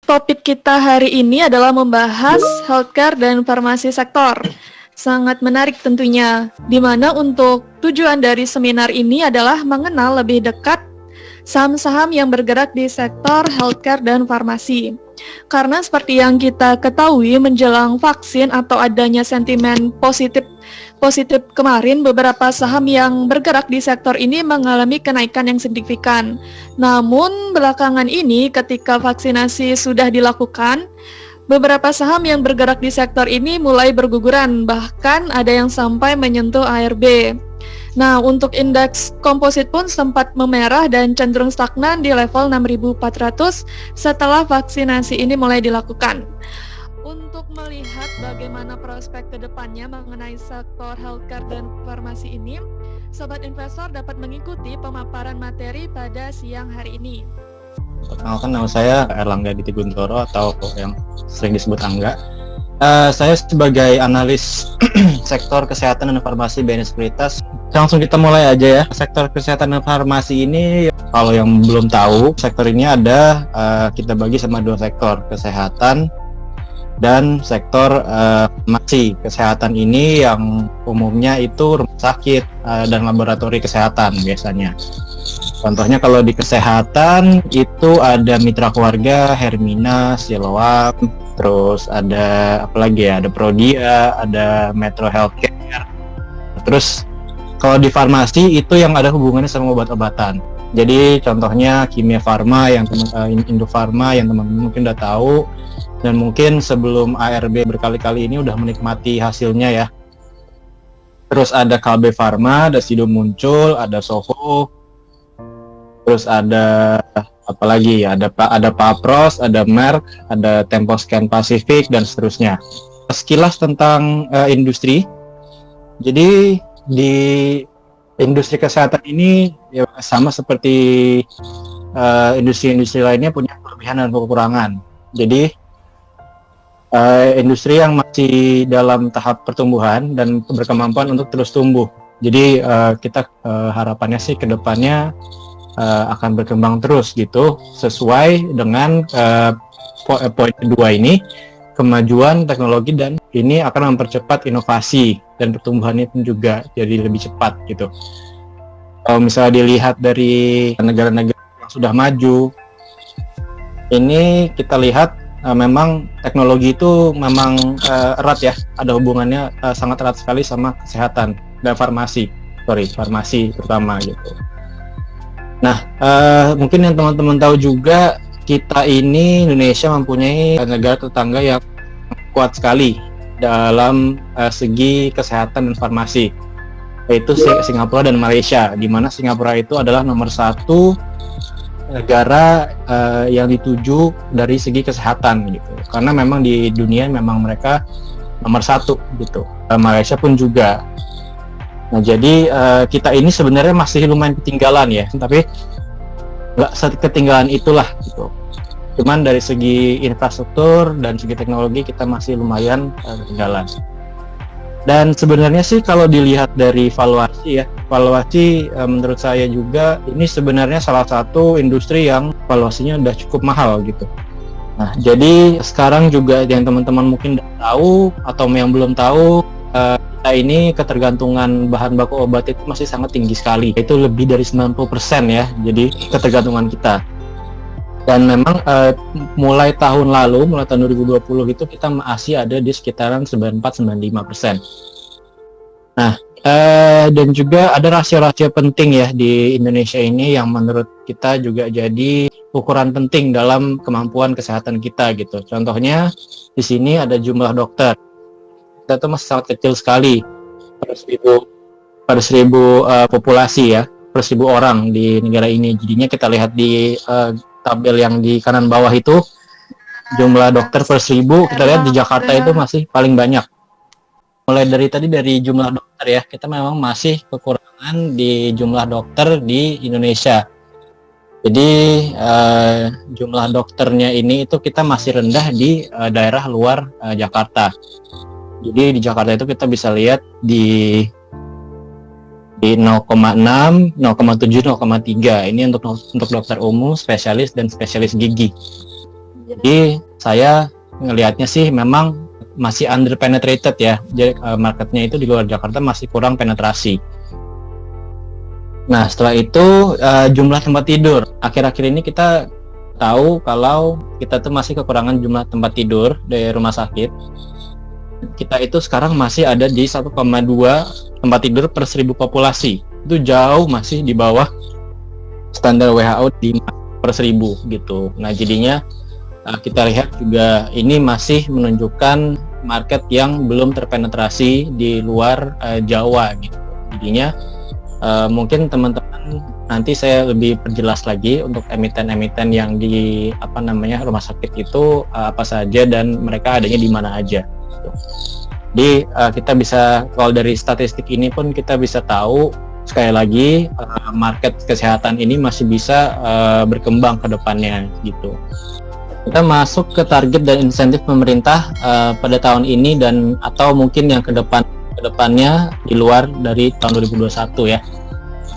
Topik kita hari ini adalah membahas healthcare dan farmasi sektor. Sangat menarik tentunya, di mana untuk tujuan dari seminar ini adalah mengenal lebih dekat saham-saham yang bergerak di sektor healthcare dan farmasi. Karena seperti yang kita ketahui menjelang vaksin atau adanya sentimen positif kemarin, beberapa saham yang bergerak di sektor ini mengalami kenaikan yang signifikan. Namun belakangan ini ketika vaksinasi sudah dilakukan, beberapa saham yang bergerak di sektor ini mulai berguguran, bahkan ada yang sampai menyentuh ARB. Nah, untuk indeks komposit pun sempat memerah dan cenderung stagnan di level 6.400 setelah vaksinasi ini mulai dilakukan. Untuk melihat bagaimana prospek kedepannya mengenai sektor healthcare dan farmasi ini, Sobat Investor dapat mengikuti pemaparan materi pada siang hari ini. Perkenalkan, nama saya Erlangga Diti Guntoro atau yang sering disebut Angga. Saya sebagai analis sektor kesehatan dan farmasi BNI Sekuritas. Langsung kita mulai aja ya. Sektor kesehatan dan farmasi ini, kalau yang belum tahu, sektor ini ada kita bagi sama dua sektor, kesehatan dan sektor farmasi. Kesehatan ini yang umumnya itu rumah sakit dan laboratori kesehatan biasanya. Contohnya kalau di kesehatan itu ada Mitra Keluarga, Hermina, Siloam, terus ada apa lagi ya? Ada Prodia, ada Metro Healthcare. Terus kalau di farmasi itu yang ada hubungannya sama obat-obatan. Jadi contohnya Kimia Farma, yang Indofarma yang teman-teman mungkin udah tahu, dan mungkin sebelum ARB berkali-kali ini udah menikmati hasilnya ya. Terus ada Kalbe Farma, ada Sido Muncul, ada Soho. Terus ada apa lagi ya? Ada Papros, ada Merck, ada Temposcan Pacific dan seterusnya. Sekilas tentang industri. Jadi di industri kesehatan ini ya sama seperti industri-industri lainnya punya kelebihan dan kekurangan. Jadi industri yang masih dalam tahap pertumbuhan dan berkemampuan untuk terus tumbuh. Jadi kita harapannya sih ke depannya akan berkembang terus gitu, sesuai dengan poin kedua ini, kemajuan teknologi, dan ini akan mempercepat inovasi dan pertumbuhannya pun juga jadi lebih cepat gitu. Kalau misalnya dilihat dari negara-negara yang sudah maju, ini kita lihat memang teknologi itu memang erat ya, ada hubungannya sangat erat sekali sama kesehatan dan farmasi terutama gitu. Nah, mungkin yang teman-teman tahu juga, kita ini Indonesia mempunyai negara tetangga yang kuat sekali dalam segi kesehatan dan farmasi, yaitu Singapura dan Malaysia, di mana Singapura itu adalah nomor satu negara yang dituju dari segi kesehatan gitu, karena memang di dunia memang mereka nomor satu gitu. Malaysia pun juga. Nah, jadi kita ini sebenarnya masih lumayan ketinggalan ya, tapi nggak ketinggalan itulah gitu. Cuman dari segi infrastruktur dan segi teknologi kita masih lumayan ketinggalan. Dan sebenarnya sih kalau dilihat dari valuasi menurut saya juga ini sebenarnya salah satu industri yang valuasinya udah cukup mahal gitu. Nah, jadi sekarang juga yang teman-teman mungkin udah tahu atau yang belum tahu, kita ini ketergantungan bahan baku obat itu masih sangat tinggi sekali. Itu lebih dari 90% ya, jadi ketergantungan kita. Dan memang mulai tahun 2020 itu kita masih ada di sekitaran 94-95%. Nah, dan juga ada rasio-rasio penting ya di Indonesia ini yang menurut kita juga jadi ukuran penting dalam kemampuan kesehatan kita gitu. Contohnya di sini ada jumlah dokter. Kita itu masih sangat kecil sekali per seribu populasi ya, per 1.000 orang di negara ini. Jadinya kita lihat di tabel yang di kanan bawah itu, jumlah dokter per 1.000, kita lihat di Jakarta itu masih paling banyak. Mulai dari jumlah dokter ya, kita memang masih kekurangan di jumlah dokter di Indonesia. Jadi jumlah dokternya ini itu kita masih rendah di daerah luar Jakarta. Jadi di Jakarta itu kita bisa lihat di 0,6, 0,7, 0,3. Ini untuk dokter umum, spesialis dan spesialis gigi. Jadi saya ngelihatnya sih memang masih under penetrated ya. Jadi marketnya itu di luar Jakarta masih kurang penetrasi. Nah, setelah itu jumlah tempat tidur. Akhir-akhir ini kita tahu kalau kita tuh masih kekurangan jumlah tempat tidur dari rumah sakit. Kita itu sekarang masih ada di 1,2 tempat tidur per 1.000 populasi. Itu jauh masih di bawah standar WHO di per 1.000 gitu. Nah, jadinya kita lihat juga ini masih menunjukkan market yang belum terpenetrasi di luar Jawa gitu. Jadinya mungkin teman-teman nanti saya lebih perjelas lagi untuk emiten-emiten yang di rumah sakit itu apa saja dan mereka adanya di mana aja gitu. Jadi kita bisa, kalau dari statistik ini pun kita bisa tahu sekali lagi market kesehatan ini masih bisa berkembang ke depannya gitu. Kita masuk ke target dan insentif pemerintah pada tahun ini dan atau mungkin yang kedepannya di luar dari tahun 2021 ya.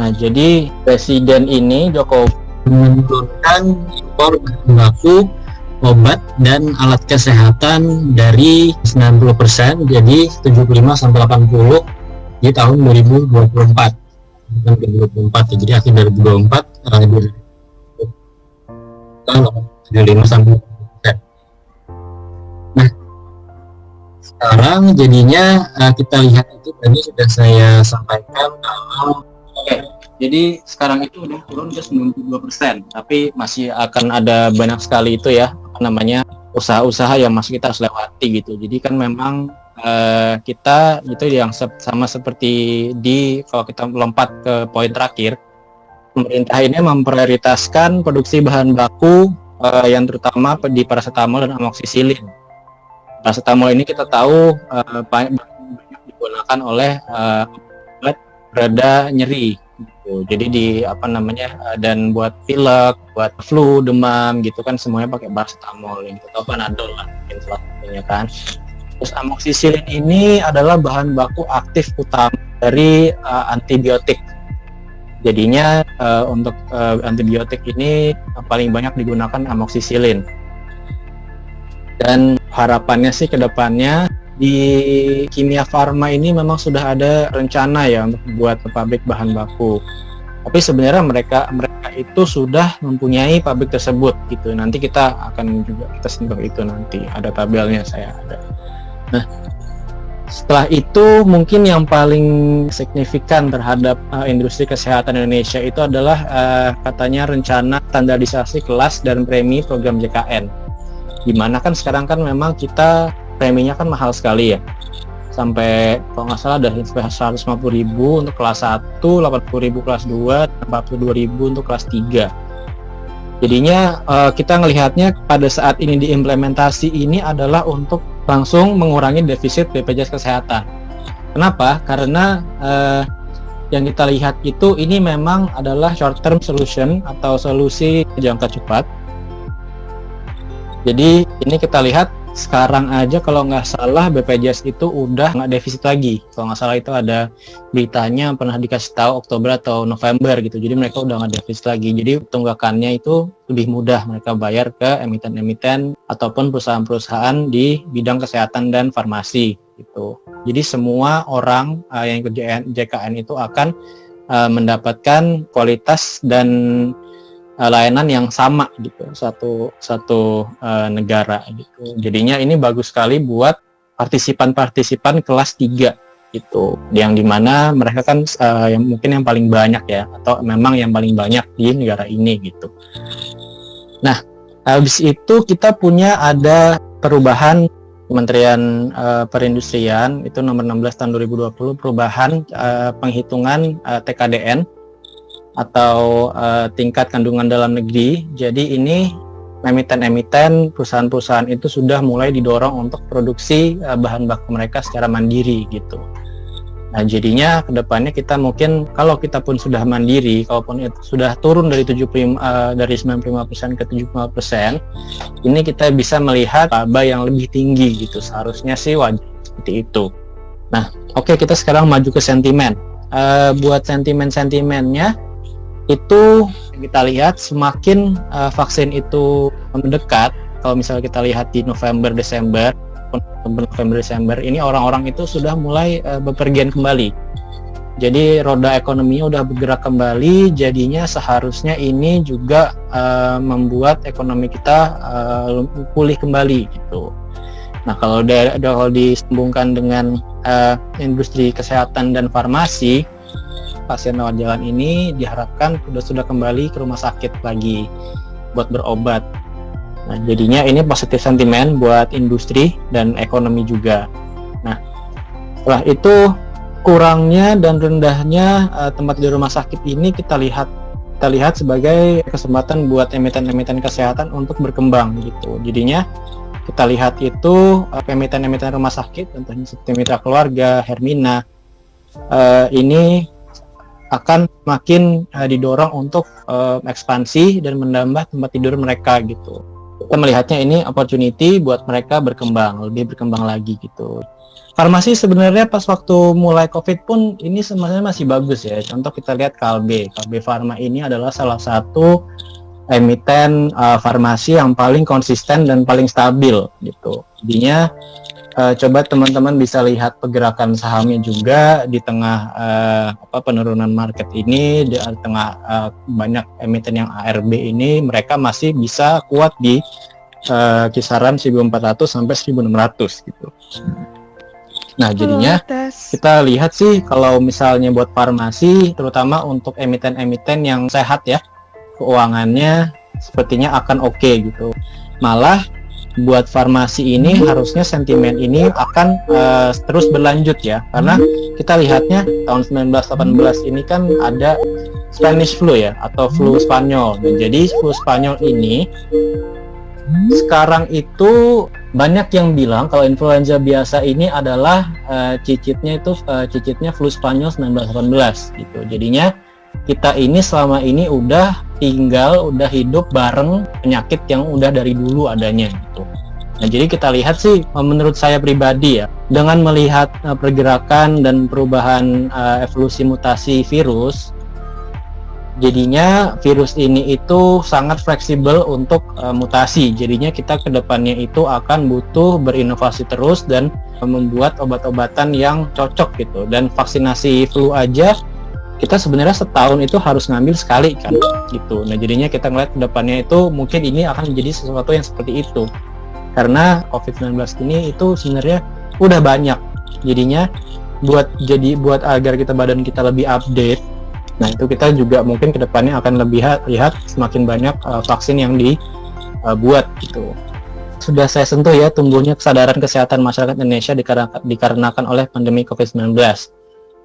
Nah, jadi Presiden ini Jokowi menurunkan impor bahan baku, obat dan alat kesehatan dari 90% jadi 75 sampai 80 di tahun 2024. Jadi akhir 2024 75 sampai 80%. Nah, sekarang jadinya kita lihat itu tadi sudah saya sampaikan kalau jadi sekarang itu udah turun ke 92%, tapi masih akan ada banyak sekali itu ya usaha-usaha yang masih kita harus lewati gitu. Jadi kan memang kita itu yang sama seperti kalau kita melompat ke poin terakhir, pemerintah ini memprioritaskan produksi bahan baku yang terutama di paracetamol dan amoxicillin. Paracetamol ini kita tahu banyak digunakan oleh reda nyeri gitu. Jadi dan buat pilek, buat flu, demam gitu kan semuanya pakai paracetamol, yang kita tahu Panadol lah mungkin salah satunya kan. Terus amoxicillin ini adalah bahan baku aktif utama dari antibiotik. Jadinya untuk antibiotik ini paling banyak digunakan amoxicillin. Dan harapannya sih ke depannya di Kimia Farma ini memang sudah ada rencana ya untuk buat pabrik bahan baku. Tapi sebenarnya mereka itu sudah mempunyai pabrik tersebut gitu. Nanti kita sentuh itu nanti, ada tabelnya saya ada. Nah, setelah itu mungkin yang paling signifikan terhadap industri kesehatan Indonesia itu adalah katanya rencana standarisasi kelas dan premi program JKN. Dimana kan sekarang kan memang kita preminya kan mahal sekali ya, sampai kalau nggak salah dari 150.000 untuk kelas 1, 80.000 kelas 2, 42.000 untuk kelas 3. Jadinya kita ngelihatnya pada saat ini diimplementasi ini adalah untuk langsung mengurangi defisit BPJS Kesehatan. Kenapa? Karena yang kita lihat itu ini memang adalah short term solution atau solusi jangka cepat. Jadi ini kita lihat sekarang aja kalau nggak salah BPJS itu udah nggak defisit lagi. Kalau nggak salah itu ada beritanya pernah dikasih tahu Oktober atau November gitu. Jadi mereka udah nggak defisit lagi. Jadi tunggakannya itu lebih mudah mereka bayar ke emiten-emiten ataupun perusahaan-perusahaan di bidang kesehatan dan farmasi gitu. Jadi semua orang yang kerja JKN itu akan mendapatkan kualitas dan layanan yang sama gitu satu negara gitu. Jadinya ini bagus sekali buat partisipan kelas 3 gitu, yang dimana mereka kan yang mungkin yang paling banyak ya, atau memang yang paling banyak di negara ini gitu. Nah, habis itu kita punya ada perubahan Kementerian Perindustrian itu nomor 16 tahun 2020, perubahan penghitungan TKDN atau tingkat kandungan dalam negeri. Jadi ini emiten-emiten, perusahaan-perusahaan itu sudah mulai didorong untuk produksi bahan baku mereka secara mandiri gitu. Nah, jadinya kedepannya kita mungkin kalau kita pun sudah mandiri, kalaupun itu sudah turun dari 95% ke 75%, ini kita bisa melihat laba yang lebih tinggi gitu. Seharusnya sih wajar seperti itu. Nah, oke, kita sekarang maju ke sentimen. Buat sentimennya itu kita lihat semakin vaksin itu mendekat, kalau misalnya kita lihat di November Desember ini orang-orang itu sudah mulai bepergian kembali. Jadi roda ekonominya udah bergerak kembali, jadinya seharusnya ini juga membuat ekonomi kita pulih kembali gitu. Nah, kalau disambungkan dengan industri kesehatan dan farmasi, pasien rawat jalan ini diharapkan sudah kembali ke rumah sakit lagi buat berobat. Nah, jadinya ini positif sentimen buat industri dan ekonomi juga. Nah, setelah itu kurangnya dan rendahnya tempat di rumah sakit ini kita lihat sebagai kesempatan buat emiten-emiten kesehatan untuk berkembang gitu. Jadinya kita lihat itu emiten-emiten rumah sakit, contohnya seperti Mitra Keluarga, Hermina, ini akan makin didorong untuk ekspansi dan menambah tempat tidur mereka gitu. Kita melihatnya ini opportunity buat mereka lebih berkembang lagi gitu. Farmasi sebenarnya pas waktu mulai COVID pun ini sebenarnya masih bagus ya. Contoh kita lihat Kalbe Pharma ini adalah salah satu emiten farmasi yang paling konsisten dan paling stabil gitu. Jadinya coba teman-teman bisa lihat pergerakan sahamnya juga di tengah penurunan market ini, di tengah banyak emiten yang ARB ini, mereka masih bisa kuat di kisaran 1.400 sampai 1.600 gitu. Nah, jadinya kita lihat sih kalau misalnya buat farmasi, terutama untuk emiten-emiten yang sehat ya, keuangannya sepertinya akan oke gitu. Malah buat farmasi ini harusnya sentimen ini akan terus berlanjut ya, karena kita lihatnya tahun 1918 ini kan ada Spanish flu ya, atau flu Spanyol. Dan jadi flu Spanyol ini sekarang itu banyak yang bilang kalau influenza biasa ini adalah cicitnya flu Spanyol 1918 gitu. Jadinya kita ini selama ini udah hidup bareng penyakit yang udah dari dulu adanya gitu. Nah, jadi kita lihat sih menurut saya pribadi ya, dengan melihat pergerakan dan perubahan evolusi mutasi virus, jadinya virus ini itu sangat fleksibel untuk mutasi. Jadinya kita ke depannya itu akan butuh berinovasi terus dan membuat obat-obatan yang cocok gitu. Dan vaksinasi flu aja kita sebenarnya setahun itu harus ngambil sekali kan gitu. Nah, jadinya kita ngeliat ke depannya itu mungkin ini akan menjadi sesuatu yang seperti itu. Karena COVID-19 ini itu sebenarnya udah banyak. Jadinya buat agar badan kita lebih update. Nah, itu kita juga mungkin kedepannya akan lebih lihat semakin banyak vaksin yang dibuat gitu. Sudah saya sentuh ya, tumbuhnya kesadaran kesehatan masyarakat Indonesia dikarenakan oleh pandemi COVID-19.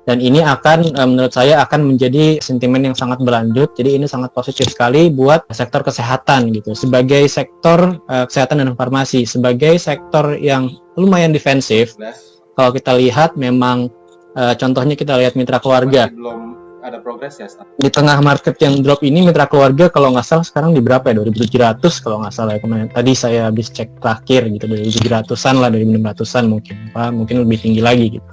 Dan ini akan menurut saya akan menjadi sentimen yang sangat berlanjut. Jadi ini sangat positif sekali buat sektor kesehatan gitu. Sebagai sektor kesehatan dan farmasi, sebagai sektor yang lumayan defensif. Kalau kita lihat memang contohnya kita lihat Mitra Keluarga. Ada progres ya? Di tengah market yang drop ini, Mitra Keluarga kalau nggak salah sekarang di berapa ya? 2.700 kalau nggak salah ya. Tadi saya habis cek terakhir gitu, dari 700-an lah, dari 600-an mungkin lebih tinggi lagi gitu.